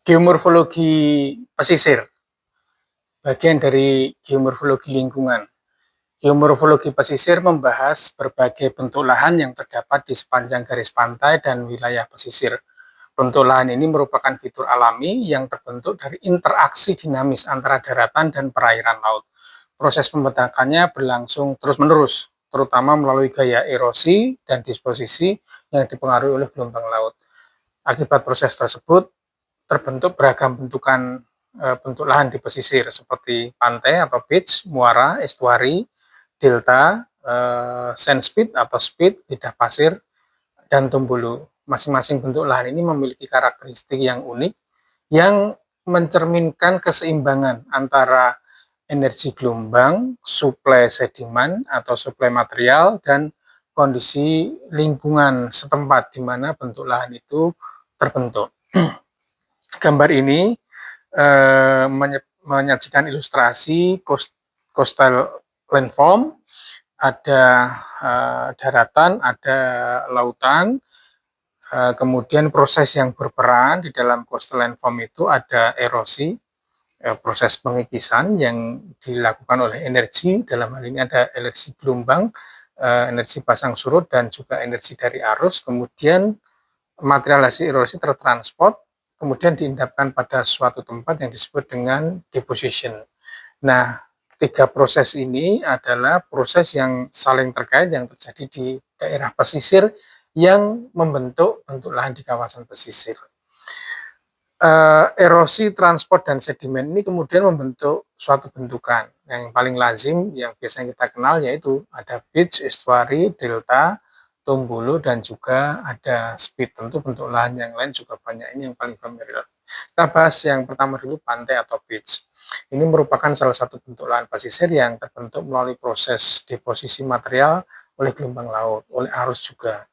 Geomorfologi pesisir, bagian dari geomorfologi lingkungan. Geomorfologi pesisir membahas berbagai bentuk lahan yang terdapat di sepanjang garis pantai dan wilayah pesisir. Bentuk lahan ini merupakan fitur alami yang terbentuk dari interaksi dinamis antara daratan dan perairan laut. Proses pembentakannya berlangsung terus-menerus, terutama melalui gaya erosi dan disposisi yang dipengaruhi oleh gelombang laut. Akibat proses tersebut, terbentuk beragam bentuk lahan di pesisir seperti pantai atau beach, muara, estuari, delta, sandspit atau spit, lidah pasir, dan tumbulu. Masing-masing bentuk lahan ini memiliki karakteristik yang unik yang mencerminkan keseimbangan antara energi gelombang, suplai sedimen atau suplai material, dan kondisi lingkungan setempat di mana bentuk lahan itu terbentuk. Gambar ini menyajikan ilustrasi coastal landform, ada daratan, ada lautan, kemudian proses yang berperan di dalam coastal landform itu ada erosi, proses pengikisan yang dilakukan oleh energi, dalam hal ini ada energi gelombang, energi pasang surut, dan juga energi dari arus. Kemudian material hasil erosi tertransport, kemudian diendapkan pada suatu tempat yang disebut dengan deposition. Nah, tiga proses ini adalah proses yang saling terkait yang terjadi di daerah pesisir yang membentuk bentuk lahan di kawasan pesisir. Erosi, transport, dan sedimen ini kemudian membentuk suatu bentukan. Yang paling lazim yang biasanya kita kenal yaitu ada beach, estuary, delta, tumbulu, dan juga ada spit. Tentu bentuk lahan yang lain juga banyak, ini yang paling familiar. Kita bahas yang pertama dulu, pantai atau beach. Ini merupakan salah satu bentuk lahan pesisir yang terbentuk melalui proses deposisi material oleh gelombang laut, oleh arus juga.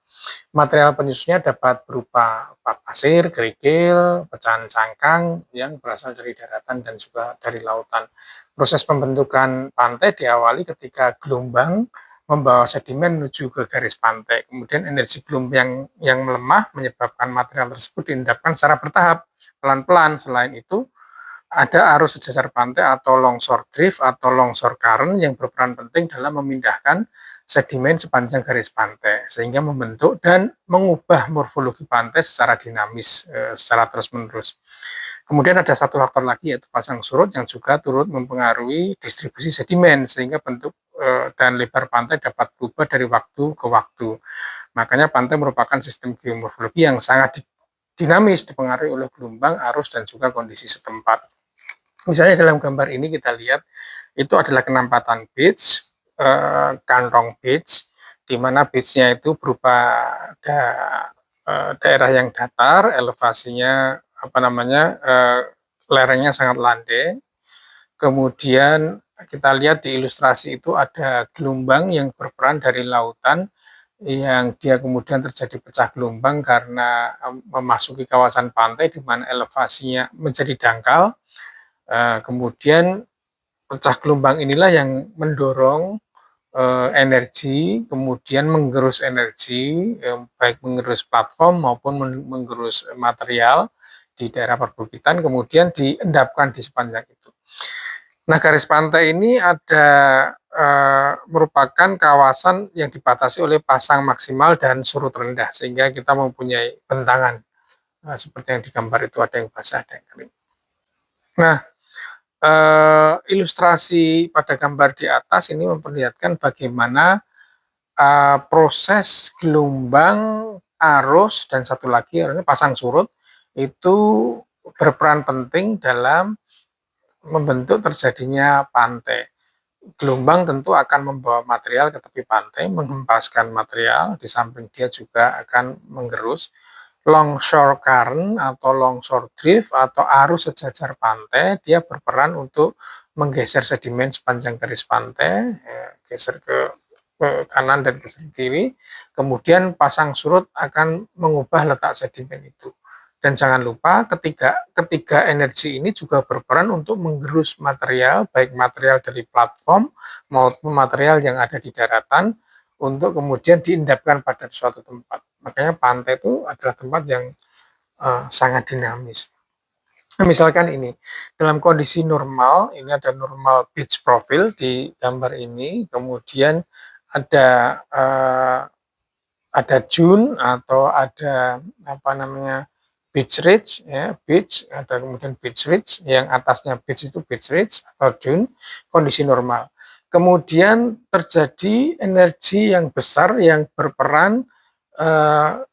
Material penyusunnya dapat berupa pasir, kerikil, pecahan cangkang yang berasal dari daratan dan juga dari lautan. Proses pembentukan pantai diawali ketika gelombang membawa sedimen menuju ke garis pantai. Kemudian energi gelombang yang melemah menyebabkan material tersebut diendapkan secara bertahap, pelan-pelan. Selain itu, ada arus sejajar pantai atau longsor drift atau longsor current yang berperan penting dalam memindahkan sedimen sepanjang garis pantai sehingga membentuk dan mengubah morfologi pantai secara dinamis, secara terus-menerus. Kemudian ada satu faktor lagi yaitu pasang surut yang juga turut mempengaruhi distribusi sedimen sehingga bentuk dan lebar pantai dapat berubah dari waktu ke waktu. Makanya pantai merupakan sistem geomorfologi yang sangat dinamis dipengaruhi oleh gelombang, arus, dan juga kondisi setempat. Misalnya dalam gambar ini kita lihat itu adalah kenempatan beach, kantong beach, di mana beachnya itu berupa daerah yang datar, elevasinya lerengnya sangat landai. Kemudian kita lihat di ilustrasi itu ada gelombang yang berperan dari lautan yang dia kemudian terjadi pecah gelombang karena memasuki kawasan pantai di mana elevasinya menjadi dangkal. Kemudian pecah gelombang inilah yang mendorong energi, kemudian menggerus energi, baik menggerus platform maupun menggerus material di daerah perbukitan, kemudian diendapkan di sepanjang itu. Nah, garis pantai ini merupakan kawasan yang dibatasi oleh pasang maksimal dan surut rendah, sehingga kita mempunyai bentangan. Seperti yang digambar itu ada yang basah, ada yang kering. Nah, ilustrasi pada gambar di atas ini memperlihatkan bagaimana proses gelombang, arus, dan satu lagi pasang surut itu berperan penting dalam membentuk terjadinya pantai. Gelombang tentu akan membawa material ke tepi pantai, menghempaskan material, di samping dia juga akan menggerus. Longshore current atau longshore drift atau arus sejajar pantai, dia berperan untuk menggeser sedimen sepanjang garis pantai, geser ke kanan dan ke kiri. Kemudian pasang surut akan mengubah letak sedimen itu. Dan jangan lupa ketiga energi ini juga berperan untuk menggerus material, baik material dari platform maupun material yang ada di daratan, untuk kemudian diendapkan pada suatu tempat. Makanya pantai itu adalah tempat yang sangat dinamis. Misalkan ini, dalam kondisi normal, ini ada normal pitch profile di gambar ini, kemudian ada, ada June atau ada apa namanya, pitch ridge ya, pitch, ada kemudian pitch ridge, yang atasnya pitch itu pitch ridge atau June, kondisi normal. Kemudian terjadi energi yang besar yang berperan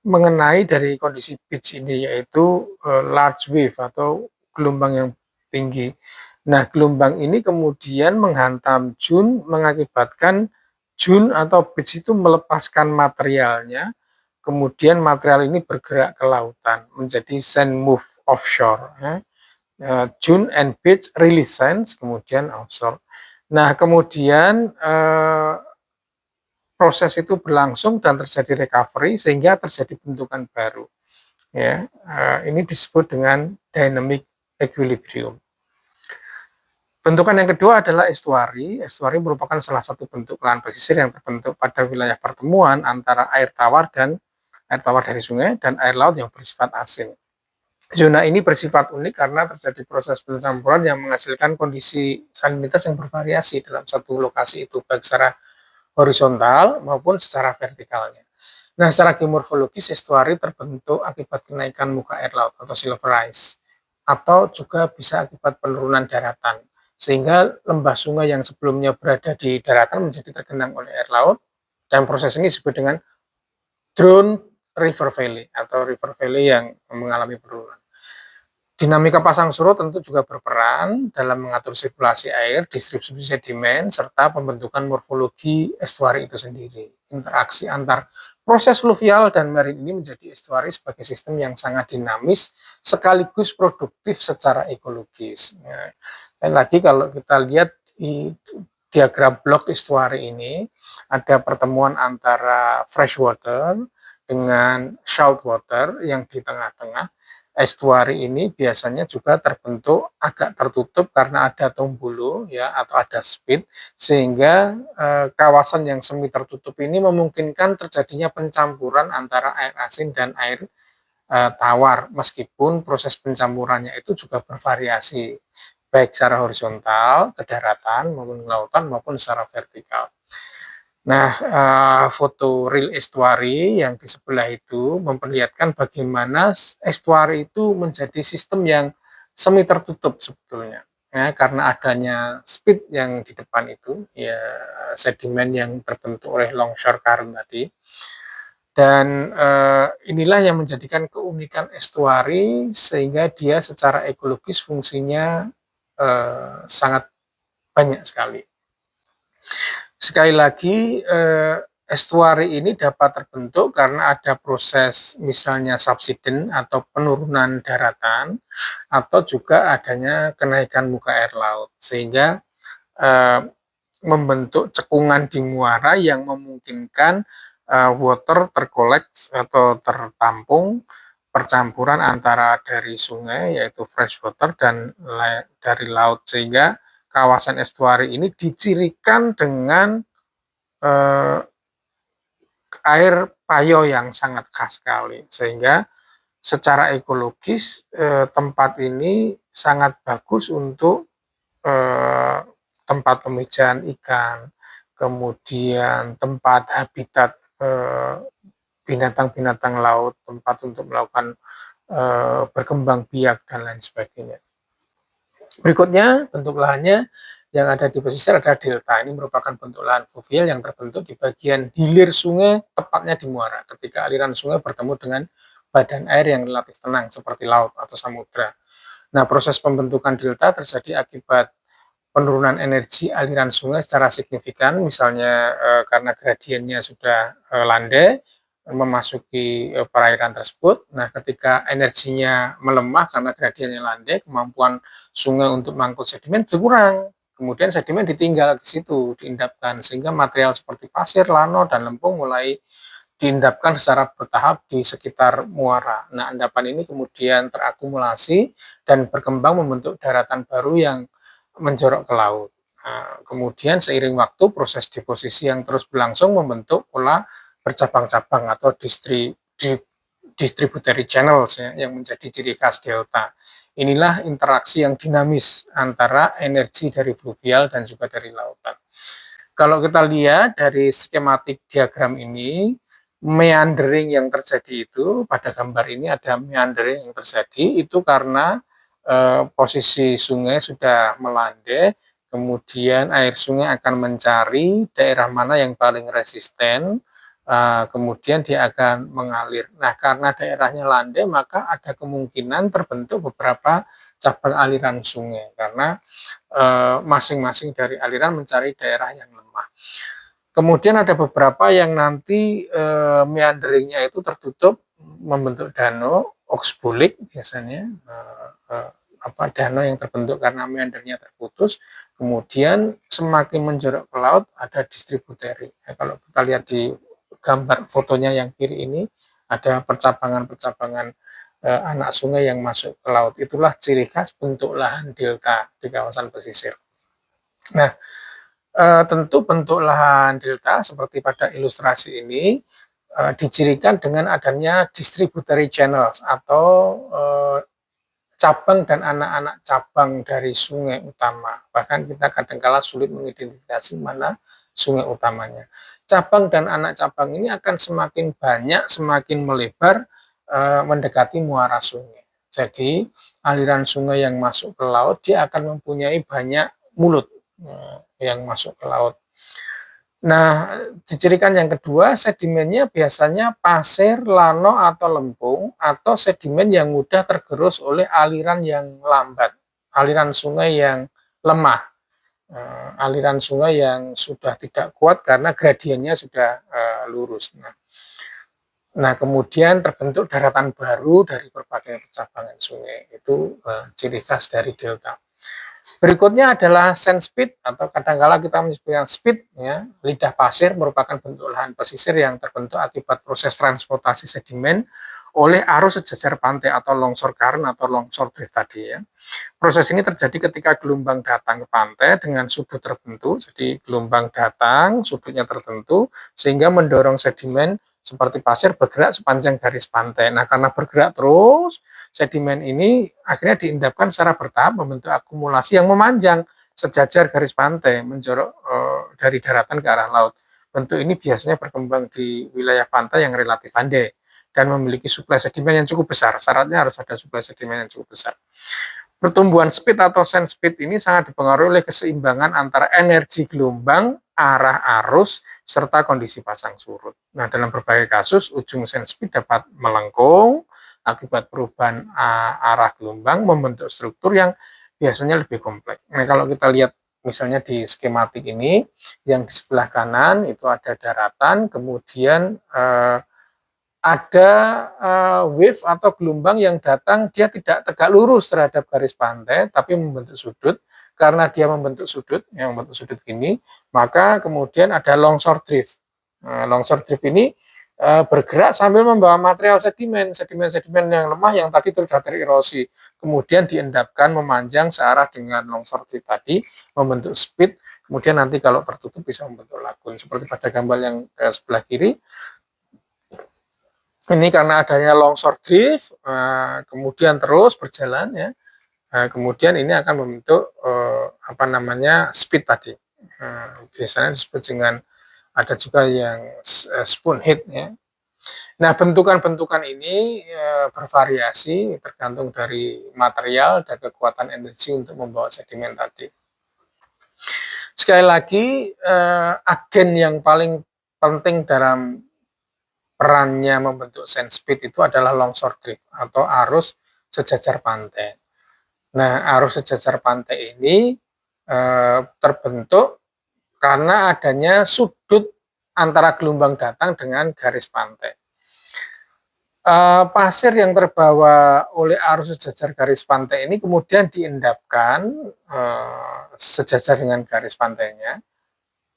mengenai dari kondisi pitch ini, yaitu large wave atau gelombang yang tinggi. Nah, gelombang ini kemudian menghantam June, mengakibatkan June atau pitch itu melepaskan materialnya, kemudian material ini bergerak ke lautan menjadi sand move offshore. Ya. June and pitch release sands, kemudian offshore. Nah, kemudian proses itu berlangsung dan terjadi recovery sehingga terjadi bentukan baru. Ya, ini disebut dengan dynamic equilibrium. Bentukan yang kedua adalah estuari. Estuari merupakan salah satu bentuk lahan pesisir yang terbentuk pada wilayah pertemuan antara air tawar dari sungai dan air laut yang bersifat asin. Zona ini bersifat unik karena terjadi proses pencampuran yang menghasilkan kondisi salinitas yang bervariasi dalam satu lokasi itu, baik secara horizontal maupun secara vertikalnya. Nah, secara geomorfologis, estuari terbentuk akibat kenaikan muka air laut atau sea level rise, atau juga bisa akibat penurunan daratan, sehingga lembah sungai yang sebelumnya berada di daratan menjadi tergenang oleh air laut, dan proses ini disebut dengan drone river valley atau river valley yang mengalami penurunan. Dinamika pasang surut tentu juga berperan dalam mengatur sirkulasi air, distribusi sedimen, serta pembentukan morfologi estuari itu sendiri. Interaksi antar proses fluvial dan marine ini menjadi estuari sebagai sistem yang sangat dinamis sekaligus produktif secara ekologis. Nah, lagi kalau kita lihat di diagram blok estuari ini, ada pertemuan antara freshwater dengan saltwater yang di tengah-tengah. Estuari ini biasanya juga terbentuk agak tertutup karena ada tombolo ya atau ada spit, sehingga kawasan yang semi tertutup ini memungkinkan terjadinya pencampuran antara air asin dan air tawar, meskipun proses pencampurannya itu juga bervariasi baik secara horizontal ke daratan maupun lautan maupun secara vertikal. Nah, foto real estuary yang di sebelah itu memperlihatkan bagaimana estuary itu menjadi sistem yang semi tertutup sebetulnya. Ya, karena adanya speed yang di depan itu, ya sedimen yang terbentuk oleh longshore current tadi. Dan inilah yang menjadikan keunikan estuary sehingga dia secara ekologis fungsinya sangat banyak sekali. Sekali lagi, estuari ini dapat terbentuk karena ada proses misalnya subsiden atau penurunan daratan, atau juga adanya kenaikan muka air laut, sehingga membentuk cekungan di muara yang memungkinkan water terkolekt atau tertampung percampuran antara dari sungai yaitu freshwater dan dari laut, sehingga kawasan estuari ini dicirikan dengan air payo yang sangat khas sekali, sehingga secara ekologis tempat ini sangat bagus untuk tempat pemijahan ikan, kemudian tempat habitat binatang-binatang laut, tempat untuk melakukan berkembang biak dan lain sebagainya. Berikutnya, bentuk lahannya yang ada di pesisir ada delta. Ini merupakan bentuk lahan fluvial yang terbentuk di bagian hilir sungai, tepatnya di muara, ketika aliran sungai bertemu dengan badan air yang relatif tenang seperti laut atau samudra. Nah, proses pembentukan delta terjadi akibat penurunan energi aliran sungai secara signifikan, misalnya karena gradiennya sudah landai memasuki perairan tersebut. Nah, ketika energinya melemah karena gradiennya landai, kemampuan sungai untuk mengangkut sedimen berkurang. Kemudian sedimen ditinggal di situ, diendapkan, sehingga material seperti pasir, lano, dan lempung mulai diendapkan secara bertahap di sekitar muara. Nah, endapan ini kemudian terakumulasi dan berkembang membentuk daratan baru yang menjorok ke laut. Nah, kemudian seiring waktu proses deposisi yang terus berlangsung membentuk pola bercabang-cabang atau distributary channels ya, yang menjadi ciri khas delta. Inilah interaksi yang dinamis antara energi dari fluvial dan juga dari lautan. Kalau kita lihat dari skematik diagram ini, meandering yang terjadi itu, pada gambar ini ada meandering yang terjadi, itu karena posisi sungai sudah melandai, kemudian air sungai akan mencari daerah mana yang paling resisten, kemudian dia akan mengalir. Nah, karena daerahnya landai, maka ada kemungkinan terbentuk beberapa cabang aliran sungai, karena masing-masing dari aliran mencari daerah yang lemah. Kemudian ada beberapa yang nanti meanderingnya itu tertutup, membentuk danau, oxbolik biasanya, danau yang terbentuk karena meandernya terputus. Kemudian semakin menjorok ke laut ada distributary. Kalau kita lihat di gambar fotonya yang kiri ini, ada percabangan-percabangan anak sungai yang masuk ke laut. Itulah ciri khas bentuk lahan delta di kawasan pesisir. Nah, tentu bentuk lahan delta seperti pada ilustrasi ini dicirikan dengan adanya distributary channels atau cabang dan anak-anak cabang dari sungai utama. Bahkan kita kadangkala sulit mengidentifikasi mana sungai utamanya. Cabang dan anak cabang ini akan semakin banyak, semakin melebar mendekati muara sungai. Jadi aliran sungai yang masuk ke laut dia akan mempunyai banyak mulut yang masuk ke laut. Nah, dicirikan yang kedua, sedimennya biasanya pasir, lano, atau lempung, atau sedimen yang mudah tergerus oleh aliran yang lambat, aliran sungai yang lemah, aliran sungai yang sudah tidak kuat karena gradiennya sudah lurus. Nah, kemudian terbentuk daratan baru dari berbagai percabangan sungai. Itu ciri khas dari delta. Berikutnya adalah sandspit atau kadangkala kita menyebutnya spit ya. Lidah pasir merupakan bentuk lahan pesisir yang terbentuk akibat proses transportasi sedimen oleh arus sejajar pantai atau longsor current atau longsor drift tadi ya. Proses ini terjadi ketika gelombang datang ke pantai dengan sudut tertentu. Jadi gelombang datang, sudutnya tertentu sehingga mendorong sedimen seperti pasir bergerak sepanjang garis pantai. Nah, karena bergerak terus, sedimen ini akhirnya diendapkan secara bertahap membentuk akumulasi yang memanjang sejajar garis pantai menjorok dari daratan ke arah laut. Bentuk ini biasanya berkembang di wilayah pantai yang relatif landai dan memiliki suplai sedimen yang cukup besar. Syaratnya harus ada suplai sedimen yang cukup besar. Pertumbuhan speed atau sand-speed ini sangat dipengaruhi oleh keseimbangan antara energi gelombang, arah arus, serta kondisi pasang surut. Nah, dalam berbagai kasus, ujung sand-speed dapat melengkung, akibat perubahan arah gelombang membentuk struktur yang biasanya lebih kompleks. Nah, kalau kita lihat misalnya di skematik ini, yang di sebelah kanan itu ada daratan, kemudian ada wave atau gelombang yang datang, dia tidak tegak lurus terhadap garis pantai, tapi membentuk sudut. Karena dia membentuk sudut, yang membentuk sudut gini, maka kemudian ada longsor drift. Longsor drift ini bergerak sambil membawa material sedimen yang lemah yang tadi sudah tererosi, kemudian diendapkan memanjang searah dengan longsor drift tadi, membentuk speed, kemudian nanti kalau tertutup bisa membentuk lagun. Seperti pada gambar yang sebelah kiri, ini karena adanya longsor drift, kemudian terus berjalan ya, kemudian ini akan membentuk speed tadi. Biasanya disebut dengan ada juga yang spoon head ya. Nah, bentukan-bentukan ini bervariasi tergantung dari material dan kekuatan energi untuk membawa sedimen tadi. Sekali lagi, agen yang paling penting dalam perannya membentuk sand-speed itu adalah longsor drift atau arus sejajar pantai. Nah, arus sejajar pantai ini terbentuk karena adanya sudut antara gelombang datang dengan garis pantai. Pasir yang terbawa oleh arus sejajar garis pantai ini kemudian diendapkan sejajar dengan garis pantainya,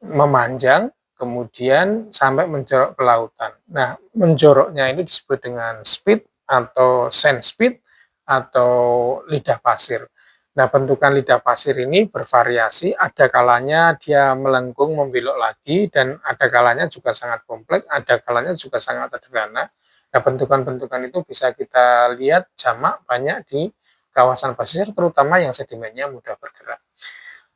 memanjang, kemudian sampai menjorok ke lautan. Nah, menjoroknya ini disebut dengan speed atau sand speed atau lidah pasir. Nah, bentukan lidah pasir ini bervariasi, ada kalanya dia melengkung membelok lagi, dan ada kalanya juga sangat kompleks, ada kalanya juga sangat sederhana. Nah, bentukan-bentukan itu bisa kita lihat jamak banyak di kawasan pesisir, terutama yang sedimennya mudah bergerak.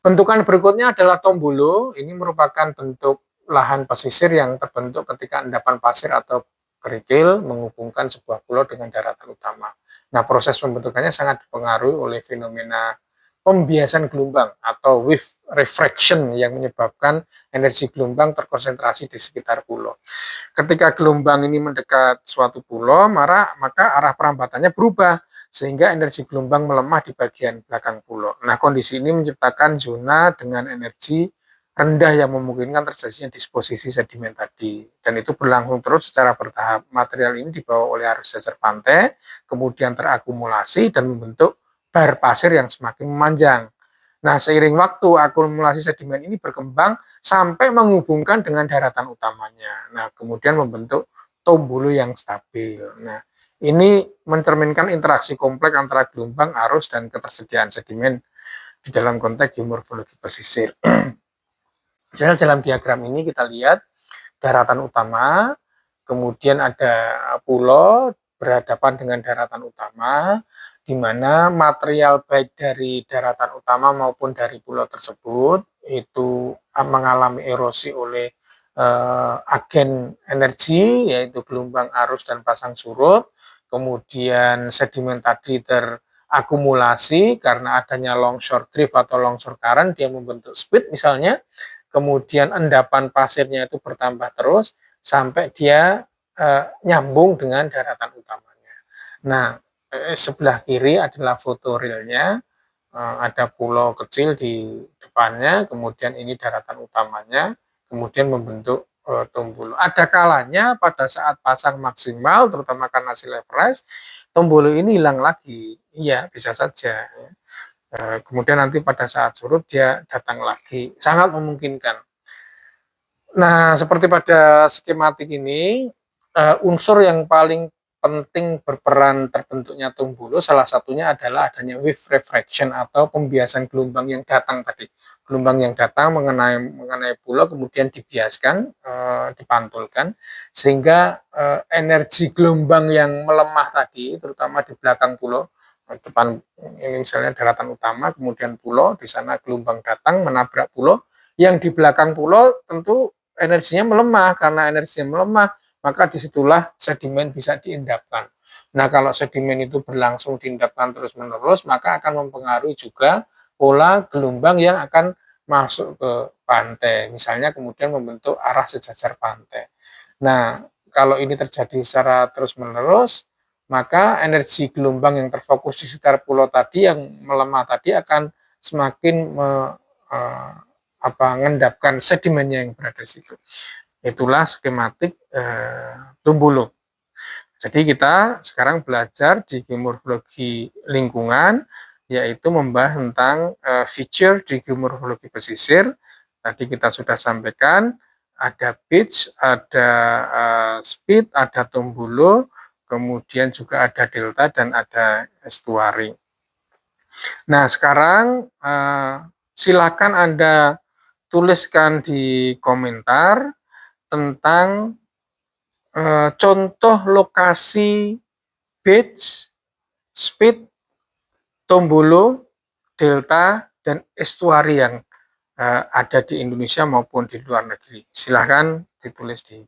Bentukan berikutnya adalah tombolo. Ini merupakan bentuk lahan pesisir yang terbentuk ketika endapan pasir atau kerikil menghubungkan sebuah pulau dengan daratan utama. Nah, proses pembentukannya sangat dipengaruhi oleh fenomena pembiasan gelombang atau wave refraction yang menyebabkan energi gelombang terkonsentrasi di sekitar pulau. Ketika gelombang ini mendekat suatu pulau, maka arah perambatannya berubah sehingga energi gelombang melemah di bagian belakang pulau. Nah, kondisi ini menciptakan zona dengan energi rendah yang memungkinkan terjadinya disposisi sedimen tadi. Dan itu berlangsung terus secara bertahap. Material ini dibawa oleh arus sejajar pantai, kemudian terakumulasi dan membentuk bar pasir yang semakin memanjang. Nah, seiring waktu, akumulasi sedimen ini berkembang sampai menghubungkan dengan daratan utamanya. Nah, kemudian membentuk tombolo yang stabil. Nah, ini mencerminkan interaksi kompleks antara gelombang, arus, dan ketersediaan sedimen di dalam konteks geomorfologi pesisir. Misalnya dalam diagram ini kita lihat daratan utama, kemudian ada pulau berhadapan dengan daratan utama, di mana material baik dari daratan utama maupun dari pulau tersebut itu mengalami erosi oleh agen energi, yaitu gelombang arus dan pasang surut. Kemudian sedimen tadi terakumulasi karena adanya longshore drift atau longshore current, dia membentuk speed misalnya. Kemudian endapan pasirnya itu bertambah terus sampai dia nyambung dengan daratan utamanya. Nah, sebelah kiri adalah foto realnya, ada pulau kecil di depannya, kemudian ini daratan utamanya, kemudian membentuk tombolo. Ada kalanya pada saat pasang maksimal, terutama karena sea level rise, tombolo ini hilang lagi. Iya, bisa saja. Kemudian nanti pada saat surut dia datang lagi, sangat memungkinkan. Nah, seperti pada skematik ini, unsur yang paling penting berperan terbentuknya tombolo salah satunya adalah adanya wave refraction atau pembiasan gelombang yang datang tadi. Gelombang yang datang mengenai pulau kemudian dibiaskan, dipantulkan sehingga energi gelombang yang melemah tadi terutama di belakang pulau, depan ini misalnya daratan utama, kemudian pulau, di sana gelombang datang menabrak pulau, yang di belakang pulau tentu energinya melemah, karena energinya melemah maka disitulah sedimen bisa diendapkan. Nah, kalau sedimen itu berlangsung diendapkan terus-menerus, maka akan mempengaruhi juga pola gelombang yang akan masuk ke pantai, misalnya kemudian membentuk arah sejajar pantai. Nah, kalau ini terjadi secara terus-menerus, maka energi gelombang yang terfokus di sekitar pulau tadi yang melemah tadi akan semakin mengendapkan sedimennya yang berada di situ. Itulah skematik tombolo. Jadi kita sekarang belajar di geomorfologi lingkungan, yaitu membahas tentang feature di geomorfologi pesisir. Tadi kita sudah sampaikan, ada pitch, ada speed, ada tombolo, kemudian juga ada delta dan ada estuari. Nah, sekarang silakan Anda tuliskan di komentar tentang contoh lokasi beach, speed, tombolo, delta, dan estuari yang ada di Indonesia maupun di luar negeri. Silahkan ditulis di